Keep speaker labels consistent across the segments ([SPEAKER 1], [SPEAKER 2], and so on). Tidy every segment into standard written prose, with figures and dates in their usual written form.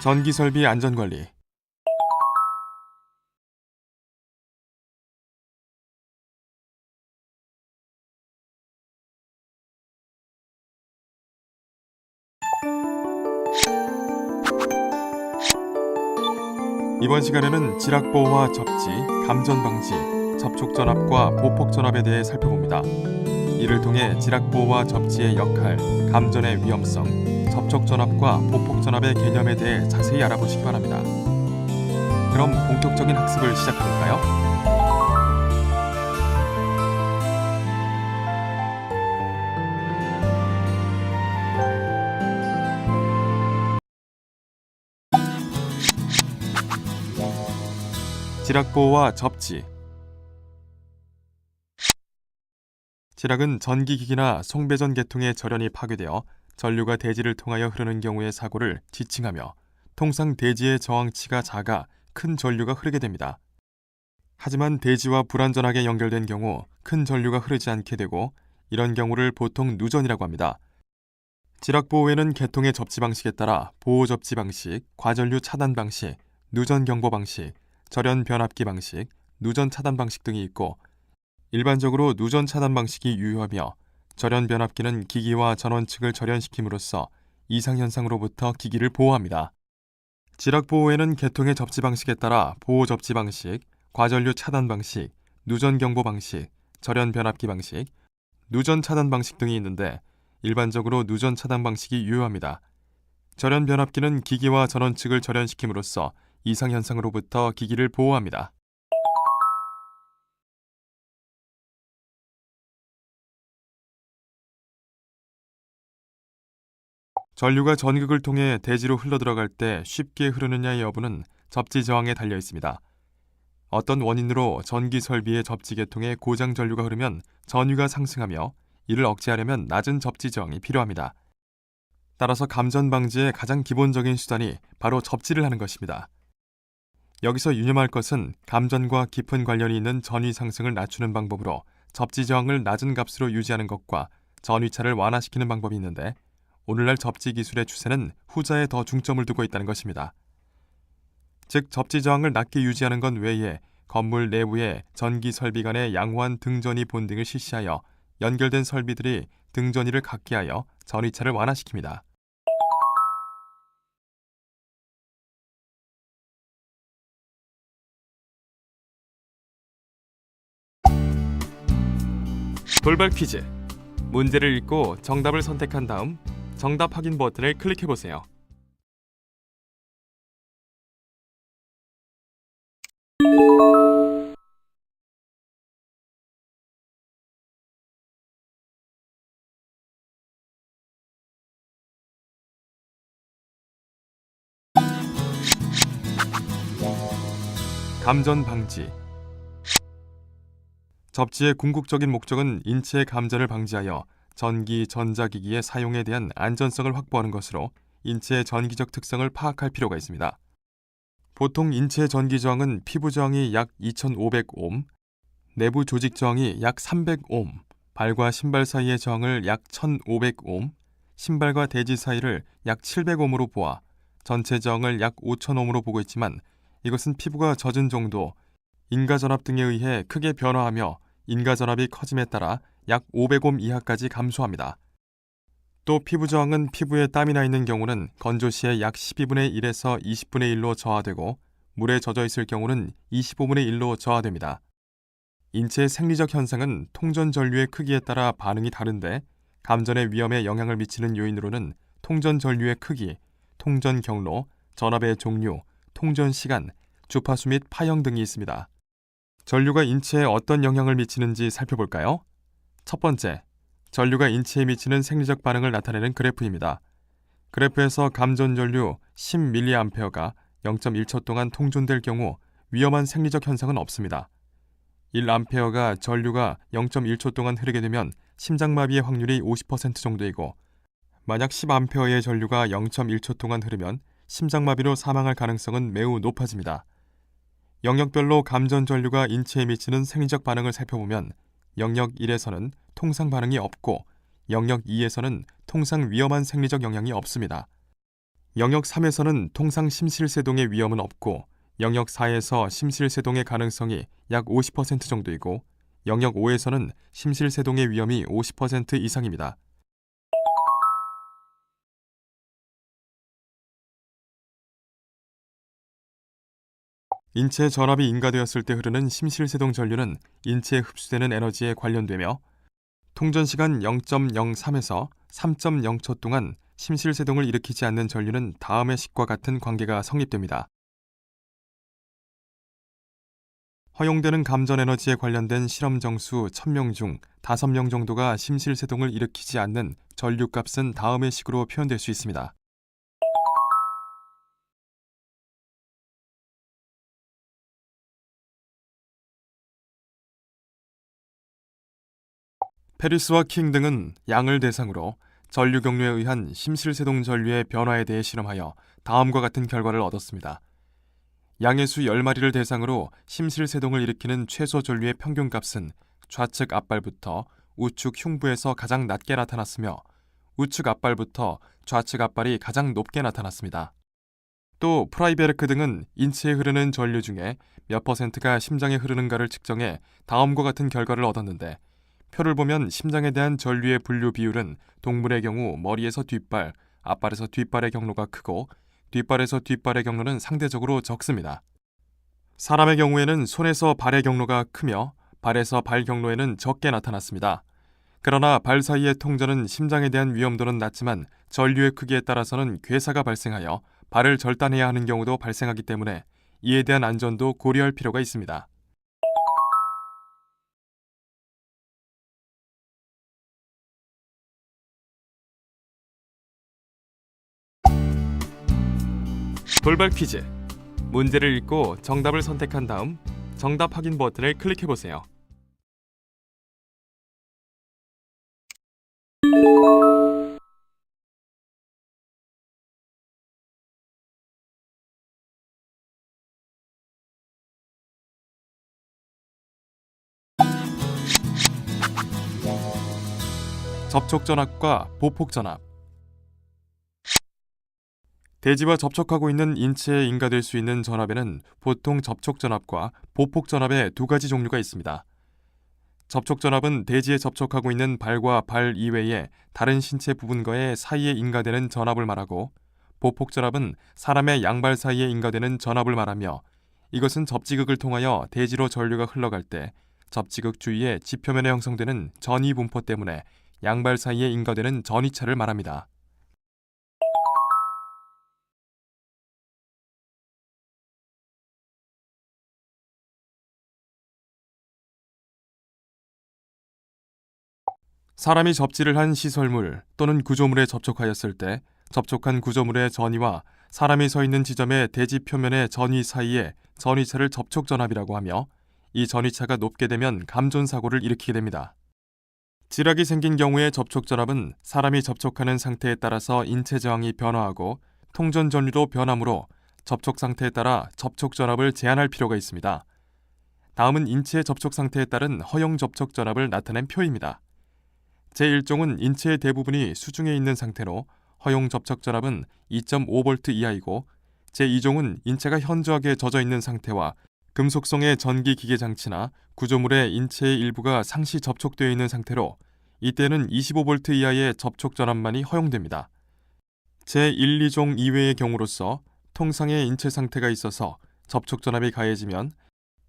[SPEAKER 1] 전기설비 안전관리. 이번 시간에는 지락보호와 접지, 감전 방지, 접촉 전압과 보폭 전압에 대해 살펴봅니다. 이를 통해 지락보호와 접지의 역할, 감전의 위험성, 접촉 전압과 보폭 전압의 개념에 대해 자세히 알아보시기 바랍니다. 그럼 본격적인 학습을 시작해볼까요? 지락보호와 접지. 지락은 전기기기나 송배전 계통의 절연이 파괴되어 전류가 대지를 통하여 흐르는 경우의 사고를 지칭하며, 통상 대지의 저항치가 작아 큰 전류가 흐르게 됩니다. 하지만 대지와 불완전하게 연결된 경우 큰 전류가 흐르지 않게 되고, 이런 경우를 보통 누전이라고 합니다. 지락보호에는 계통의 접지 방식에 따라 보호 접지 방식, 과전류 차단 방식, 누전 경보 방식, 절연 변압기 방식, 누전 차단 방식 등이 있고, 일반적으로 누전 차단 방식이 유효하며, 절연 변압기는 기기와 전원 측을 절연시킴으로써 이상현상으로부터 기기를 보호합니다. 지락 보호에는 계통의 접지 방식에 따라 보호 접지 방식, 과전류 차단 방식, 누전 경보 방식, 절연 변압기 방식, 누전 차단 방식 등이 있는데, 일반적으로 누전 차단 방식이 유효합니다. 절연 변압기는 기기와 전원 측을 절연시킴으로써 이상현상으로부터 기기를 보호합니다. 전류가 전극을 통해 대지로 흘러들어갈 때 쉽게 흐르느냐의 여부는 접지 저항에 달려 있습니다. 어떤 원인으로 전기 설비의 접지 계통에 고장 전류가 흐르면 전위가 상승하며, 이를 억제하려면 낮은 접지 저항이 필요합니다. 따라서 감전 방지의 가장 기본적인 수단이 바로 접지를 하는 것입니다. 여기서 유념할 것은 감전과 깊은 관련이 있는 전위 상승을 낮추는 방법으로 접지 저항을 낮은 값으로 유지하는 것과 전위차를 완화시키는 방법이 있는데, 오늘날 접지 기술의 추세는 후자에 더 중점을 두고 있다는 것입니다. 즉, 접지 저항을 낮게 유지하는 것 외에 건물 내부의 전기 설비 간의 양호한 등전위 본딩을 실시하여 연결된 설비들이 등전위를 갖게 하여 전위차를 완화시킵니다. 돌발 퀴즈. 문제를 읽고 정답을 선택한 다음 정답 확인 버튼을 클릭해보세요. 감전 방지. 접지의 궁극적인 목적은 인체의 감전을 방지하여 전기, 전자기기의 사용에 대한 안전성을 확보하는 것으로, 인체의 전기적 특성을 파악할 필요가 있습니다. 보통 인체의 전기 저항은 피부 저항이 약 2500옴, 내부 조직 저항이 약 300옴, 발과 신발 사이의 저항을 약 1500옴, 신발과 대지 사이를 약 700옴으로 보아 전체 저항을 약 5000옴으로 보고 있지만, 이것은 피부가 젖은 정도, 인가전압 등에 의해 크게 변화하며 인가전압이 커짐에 따라 약 500옴 이하까지 감소합니다. 또 피부 저항은 피부에 땀이 나 있는 경우는 건조 시에 약 12분의 1에서 20분의 1로 저하되고, 물에 젖어 있을 경우는 25분의 1로 저하됩니다. 인체의 생리적 현상은 통전 전류의 크기에 따라 반응이 다른데, 감전의 위험에 영향을 미치는 요인으로는 통전 전류의 크기, 통전 경로, 전압의 종류, 통전 시간, 주파수 및 파형 등이 있습니다. 전류가 인체에 어떤 영향을 미치는지 살펴볼까요? 첫 번째, 전류가 인체에 미치는 생리적 반응을 나타내는 그래프입니다. 그래프에서 감전 전류 10mA가 0.1초 동안 통존될 경우 위험한 생리적 현상은 없습니다. 1A가 전류가 0.1초 동안 흐르게 되면 심장마비의 확률이 50% 정도이고, 만약 10A의 전류가 0.1초 동안 흐르면 심장마비로 사망할 가능성은 매우 높아집니다. 영역별로 감전 전류가 인체에 미치는 생리적 반응을 살펴보면, 영역 1에서는 통상 반응이 없고, 영역 2에서는 통상 위험한 생리적 영향이 없습니다. 영역 3에서는 통상 심실세동의 위험은 없고 영역 4에서 심실세동의 가능성이 약 50% 정도이고 영역 5에서는 심실세동의 위험이 50% 이상입니다. 인체 전압이 인가되었을 때 흐르는 심실세동 전류는 인체에 흡수되는 에너지에 관련되며 통전시간 0.03에서 3.0초 동안 심실세동을 일으키지 않는 전류는 다음의 식과 같은 관계가 성립됩니다. 허용되는 감전 에너지에 관련된 실험 정수 1000명 중 5명 정도가 심실세동을 일으키지 않는 전류값은 다음의 식으로 표현될 수 있습니다. 페리스와 킹 등은 양을 대상으로 전류 경로에 의한 심실세동 전류의 변화에 대해 실험하여 다음과 같은 결과를 얻었습니다. 양의 수 10마리를 대상으로 심실세동을 일으키는 최소 전류의 평균값은 좌측 앞발부터 우측 흉부에서 가장 낮게 나타났으며 우측 앞발부터 좌측 앞발이 가장 높게 나타났습니다. 또 프라이베르크 등은 인체에 흐르는 전류 중에 몇 %가 심장에 흐르는가를 측정해 다음과 같은 결과를 얻었는데 표를 보면 심장에 대한 전류의 분류 비율은 동물의 경우 머리에서 뒷발, 앞발에서 뒷발의 경로가 크고 뒷발에서 뒷발의 경로는 상대적으로 적습니다. 사람의 경우에는 손에서 발의 경로가 크며 발에서 발 경로에는 적게 나타났습니다. 그러나 발 사이의 통전은 심장에 대한 위험도는 낮지만 전류의 크기에 따라서는 괴사가 발생하여 발을 절단해야 하는 경우도 발생하기 때문에 이에 대한 안전도 고려할 필요가 있습니다. 돌발 퀴즈. 문제를 읽고 정답을 선택한 다음 정답 확인 버튼을 클릭해 보세요. 접촉 전압과 보폭 전압. 대지와 접촉하고 있는 인체에 인가될 수 있는 전압에는 보통 접촉 전압과 보폭 전압의 두 가지 종류가 있습니다. 접촉 전압은 대지에 접촉하고 있는 발과 발 이외의 다른 신체 부분과의 사이에 인가되는 전압을 말하고 보폭 전압은 사람의 양발 사이에 인가되는 전압을 말하며 이것은 접지극을 통하여 대지로 전류가 흘러갈 때 접지극 주위의 지표면에 형성되는 전위 분포 때문에 양발 사이에 인가되는 전위차를 말합니다. 사람이 접지를 한 시설물 또는 구조물에 접촉하였을 때 접촉한 구조물의 전위와 사람이 서 있는 지점의 대지 표면의 전위 사이에 전위차를 접촉 전압이라고 하며 이 전위차가 높게 되면 감존 사고를 일으키게 됩니다. 지락이 생긴 경우의 접촉 전압은 사람이 접촉하는 상태에 따라서 인체 저항이 변화하고 통전 전류도 변하므로 접촉 상태에 따라 접촉 전압을 제한할 필요가 있습니다. 다음은 인체의 접촉 상태에 따른 허용 접촉 전압을 나타낸 표입니다. 제1종은 인체의 대부분이 수중에 있는 상태로 허용 접촉 전압은 2.5V 이하이고 제2종은 인체가 현저하게 젖어 있는 상태와 금속성의 전기 기계 장치나 구조물의 인체의 일부가 상시 접촉되어 있는 상태로 이때는 25V 이하의 접촉 전압만이 허용됩니다. 제1, 2종 이외의 경우로서 통상의 인체 상태가 있어서 접촉 전압이 가해지면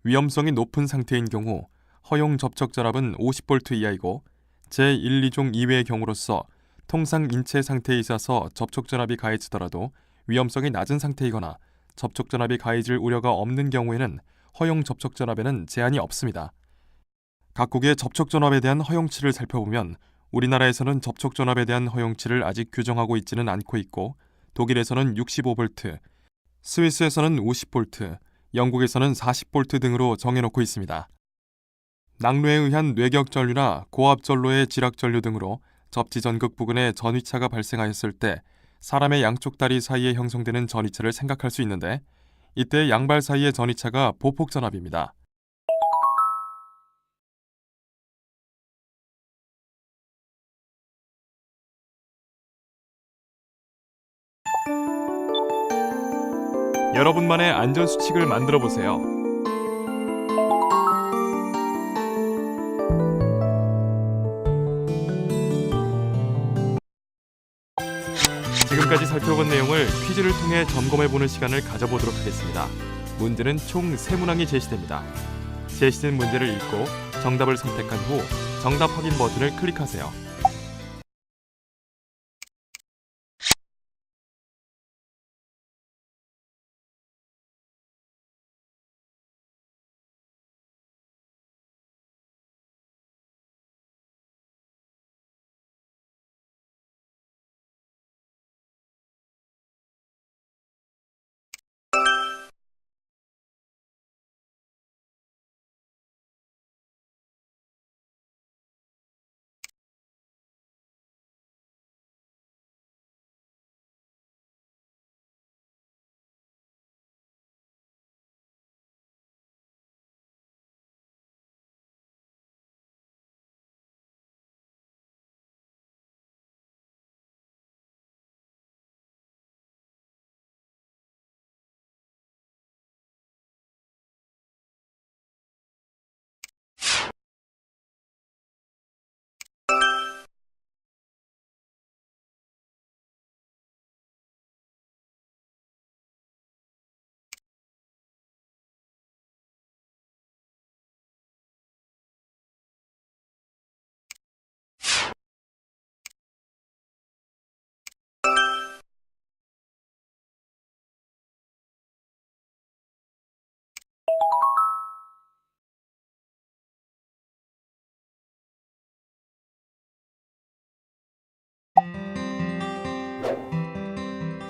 [SPEAKER 1] 위험성이 높은 상태인 경우 허용 접촉 전압은 50V 이하이고 제1, 2종 이외의 경우로서 통상 인체 상태에 있어서 접촉 전압이 가해지더라도 위험성이 낮은 상태이거나 접촉 전압이 가해질 우려가 없는 경우에는 허용 접촉 전압에는 제한이 없습니다. 각국의 접촉 전압에 대한 허용치를 살펴보면 우리나라에서는 접촉 전압에 대한 허용치를 아직 규정하고 있지는 않고 있고 독일에서는 65V, 스위스에서는 50V, 영국에서는 40V 등으로 정해놓고 있습니다. 낙뢰에 의한 뇌격 전류나 고압 전로의 지락 전류 등으로 접지 전극 부근에 전위차가 발생하였을 때 사람의 양쪽 다리 사이에 형성되는 전위차를 생각할 수 있는데 이때 양발 사이의 전위차가 보폭 전압입니다. 여러분만의 안전수칙을 만들어 보세요. 지금까지 살펴본 내용을 퀴즈를 통해 점검해보는 시간을 가져보도록 하겠습니다. 문제는 총 3문항이 제시됩니다. 제시된 문제를 읽고 정답을 선택한 후 정답 확인 버튼을 클릭하세요.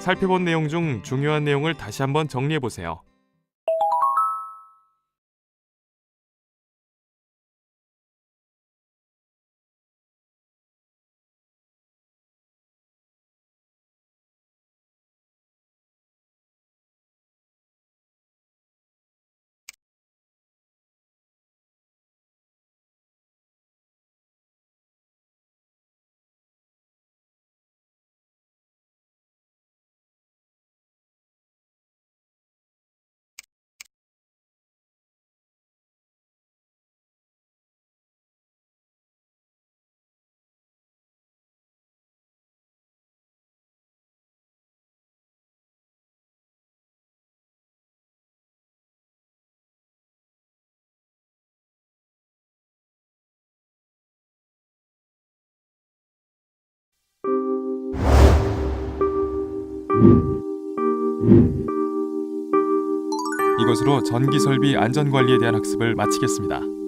[SPEAKER 1] 살펴본 내용 중 중요한 내용을 다시 한번 정리해 보세요. 이것으로 전기설비 안전관리에 대한 학습을 마치겠습니다.